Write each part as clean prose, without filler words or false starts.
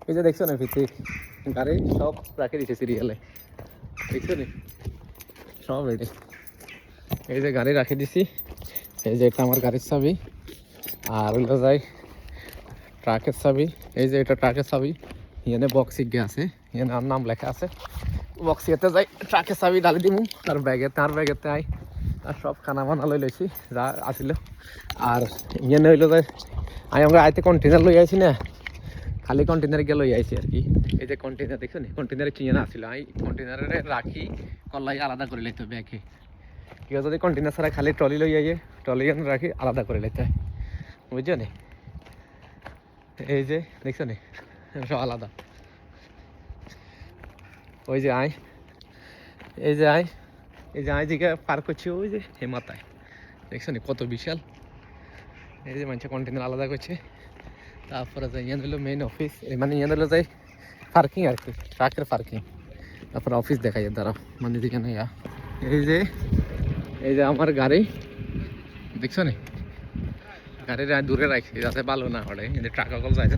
এই যে দেখছো না ভিতরে গাড়ি সব রাখে দিচ্ছে সিরিয়ালে, দেখছো নি সব রেডি। এই যে গাড়ি রাখে দিছি, এই যে এটা আমার গাড়ির চাবি, আর হইলো যাই ট্রাকের চাবি। এই যে এটা ট্রাকের চাবি, এখানে বক্সি গিয়ে আছে, এখানে আর নাম লেখা আছে। বক্সিয়াতে যাই ট্রাকের চাবি ডালি দিমু, আর ব্যাগেতে আই আর সব খানা বানা লই লইছি যা আসিল। আর এখানে হইলো যাই আমি আমরা আইতে কন্টেনার লই আইছি না, খালি কন্টেনারে গিয়ে লই আইছি আর কি। এই যে কন্টেনার দেখছো নি, কন্টেনারে চিনা আসিল, আমি কন্টেনারে রাখি কল্লাই আলাদা করে লাইতে ব্যাগে। কেউ যদি কন্টেনার ছাড়া খালি ট্রলি লই আইয়ে, ট্রলি রাখি আলাদা করে লাইতে হয়, বুঝছো নি। এই যে দেখছো নি সব আলাদা। ওই যে আয়, এই যে আয়, এই যে আয় দিকে পার করছি, ওই যে হেমাতায় দেখছো নি কত বিশাল। এই যে মানুষ কন্টেনার আলাদা করছে। তারপরে যাই ইয়ান হলো মেইন অফিস, মানে ইয়ান হলো যাই পার্কিং আর কি, ট্রাকের পার্কিং। তারপরে অফিস দেখা যায় দাঁড়াও মানে দিকে না। এই যে আমার গাড়ি দেখছো নি, গাড়ির দূরে রাখছি যাতে ভালো না হলে, কিন্তু ট্রাক কল যায়।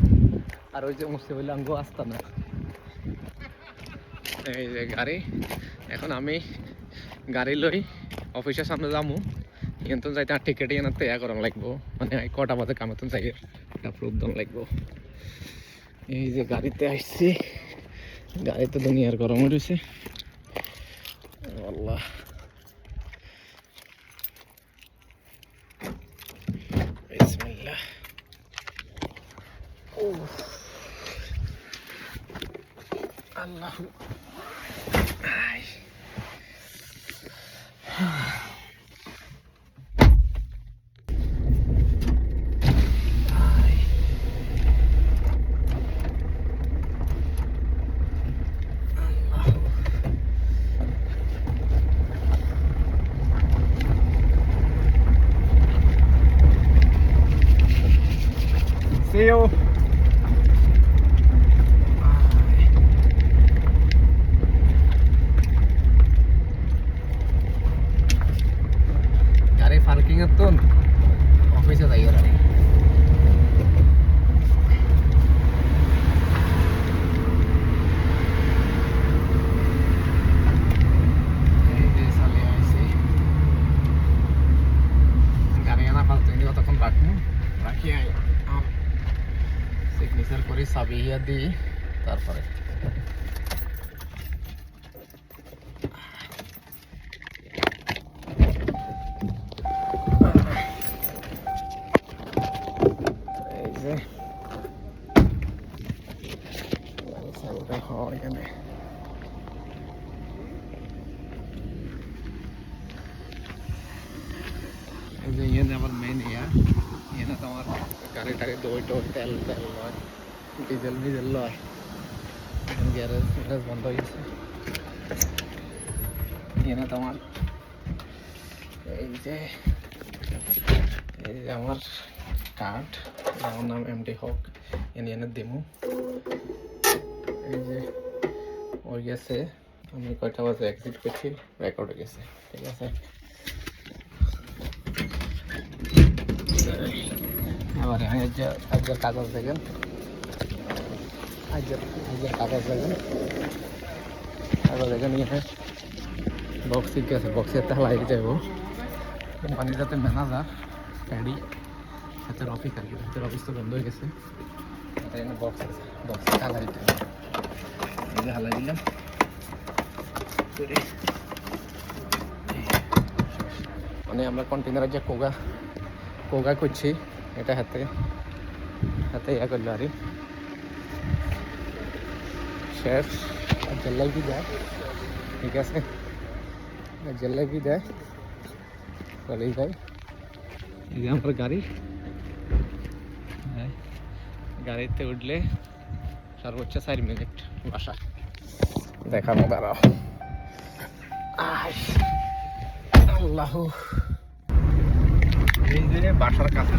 আর ওই যে মুসতে বললে আঙ্গো আসতাম না। এই যে গাড়ি, এখন আমি গাড়ি লই অফিসের সামনে যাবো, এখান তো যাইতে আর টিকেট এখানে তৈরি করা লাগবো, মানে কটা বাজে কামে তো যাই একটা প্রুফ দন লাগবো। এই যে গাড়িতে আসছি, গাড়িতে দুনিয়ার গরম রয়েছে আল্লাহ। বিসমিল্লাহ। আল্লাহ see you. গাড়ি পার্কিং এর তো অফিসে যাই গাড়ি। গাড়ি আনা ফালতু তখন রাখবো, রাখি সিগনেচার করে চাবি ইয়া দিই তারপরে। এই যে এখানে এই যে ইয়ে আমার মেইন ইয়ে তো আমার গাড়ি টাড়ি দই টই তেল লয়, ডিজেল লয়। গ্যারেজ বন্ধ হয়ে গেছে। এখানে তো আমার এই যে আমার কার্ড, আমার নাম এমডি হক, এনে দিমু। এই যে ওই গেছে, আমি কয়টা বাজে এক্সিট করছি রেকর্ড হয়ে গেছে, ঠিক আছে। এবারে আজকের কাগজ দেখেন, আজকের কাগজ দেখেন, কাগজ দেখেন। এখানে বক্স ঠিক আছে, বক্সের হালাই যাইব কোম্পানির যাতে ম্যানেজার প্যাডি হাতের অফিস আর কি, হাতের অফিস তো বন্ধ হয়ে গেছে। এখানে বক্স আছে, বক্সে হালাই দিতে হবে। এই যে হালাই দিলাম, মানে আমরা কন্টেনারের যে কোগা করছি এটা হাতে ইয়া করলো আর শেষ। আর জেল্লাই কি যায়, ঠিক আছে, জেল্লাই কি যায় চলেই যায়। এই যে আমার গাড়িতে উঠলে সর্বোচ্চ 4 মিনিট বাসা দেখানো। দাঁড়াও আল্লাহ, এই যে বাসার কাছে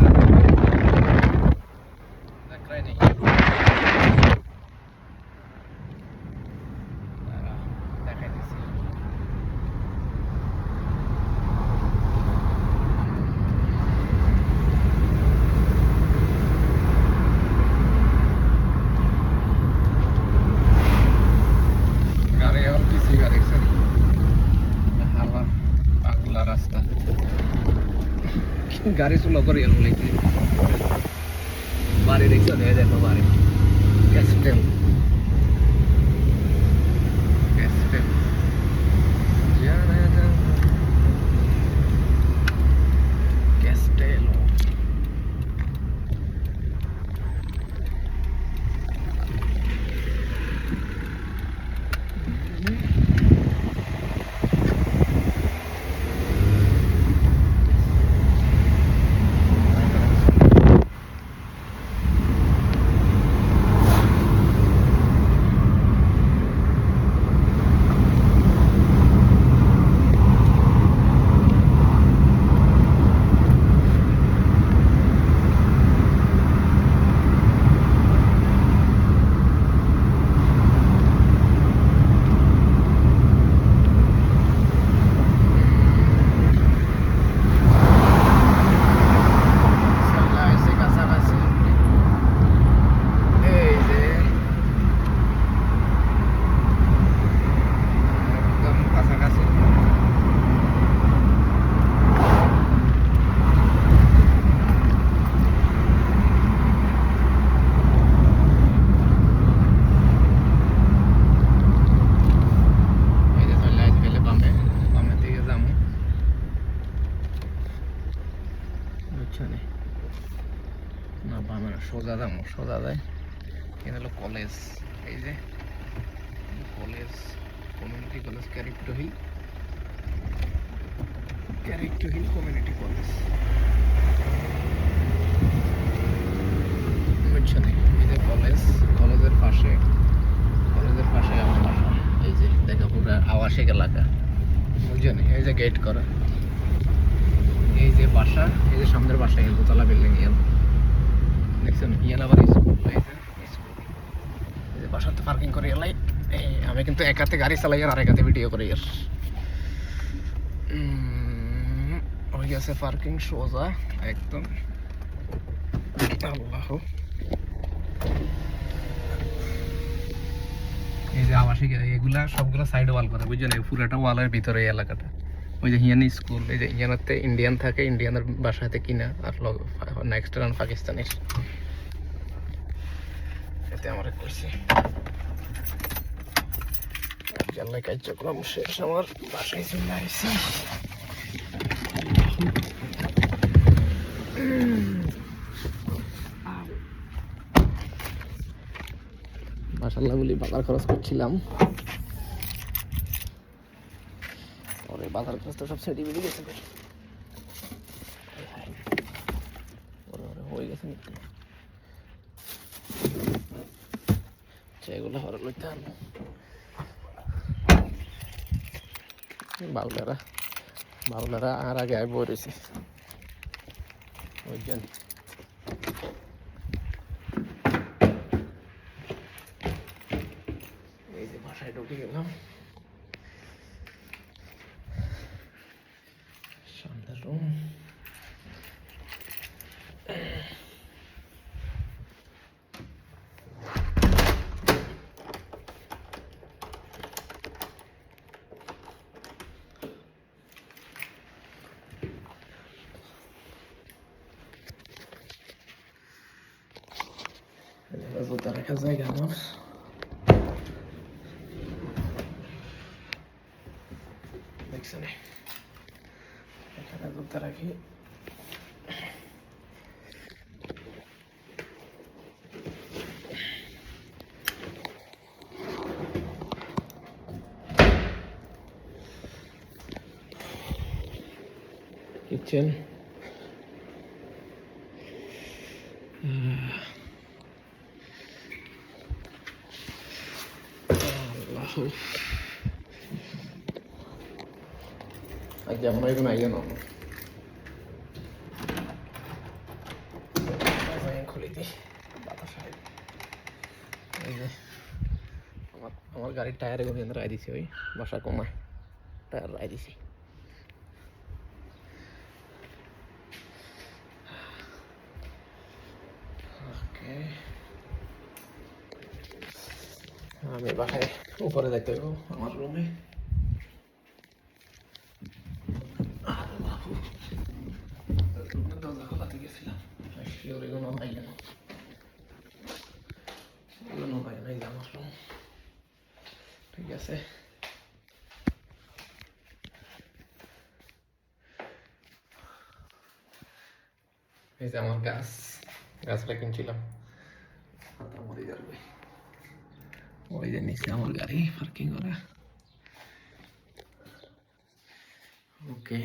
গাড়ি স্লো করে এলো বলেছি বাড়ি দেখছো দেখো বাড়ি ক্যাস্টেল ক্যাস্টেল ক্যাস্টেল না বামে না সোজা দাম সোজা যায় এখানে হলো কলেজ এই যে college community college character hill community college বুঝছেন এই যে কলেজের পাশে আমার বাসা এই যে দেখা পুরো আবাসিক এলাকা বুঝছেন এই যে গেট করা এই যে বাসা এই যে সামনের বাসা এই দোতলা বিল্ডিং দেখছেন ইয়ান আবার স্কুল এই যে বাসাতে পার্কিং করে এলাই আমি কিন্তু একাতে গাড়ি চালাই আর একাতে ভিডিও করি আর হয়ে গেছে পার্কিং সোজা একদম আল্লাহ এই যে আবাসিক এগুলা সবগুলো সাইড ওয়াল করে বুঝছেন পুরোটা ওয়ালের ভিতরে এই এলাকাটা ওই যে হিয়ানি স্কুল এই যে ইয়ানাতে ইন্ডিয়ান থাকে ইন্ডিয়ানের বাসাতে কিনা আর নেক্সট রান পাকিস্তানি এতে আমরা কইছি জানলাই কার্যক্রম শেষ আমার বাসায় চলে আসছি মাশাআল্লাহ বলি বাজার খরচ করছিলাম ওরে বাজার খরচ তো সব সেটি বেরিয়ে গেছে ওরে হয়ে গেছে এগুলো হরে লইতে হবে বাউলারা আর আগে বই রয়েছে ওইখানে এই যে বাসায় ঢুকে গেলাম সামনের রুম জুতা রাখার জায়গা আমার দেখছেন এখানে জুতা রাখি কিচেন আজ আমরা এখন আইয়া না খুলে দিই বাতাস এই যে আমার গাড়ির টায়ারে কোনো রায় দিছি ওই বাসা কমায় টায়ার রায় দিছি ওকে আমি বাসায় উপরে যাইতে হইব আমার রুমে শিওর এগুলো হয় না, এগুলো হয় না, এই যে আমার room। ঠিক আছে, এই যে আমার গাছটা কিনছিলাম, হাতা মরে যাবে। ওই যে নিচে আমার গাড়ি পার্কিং করা। ওকে।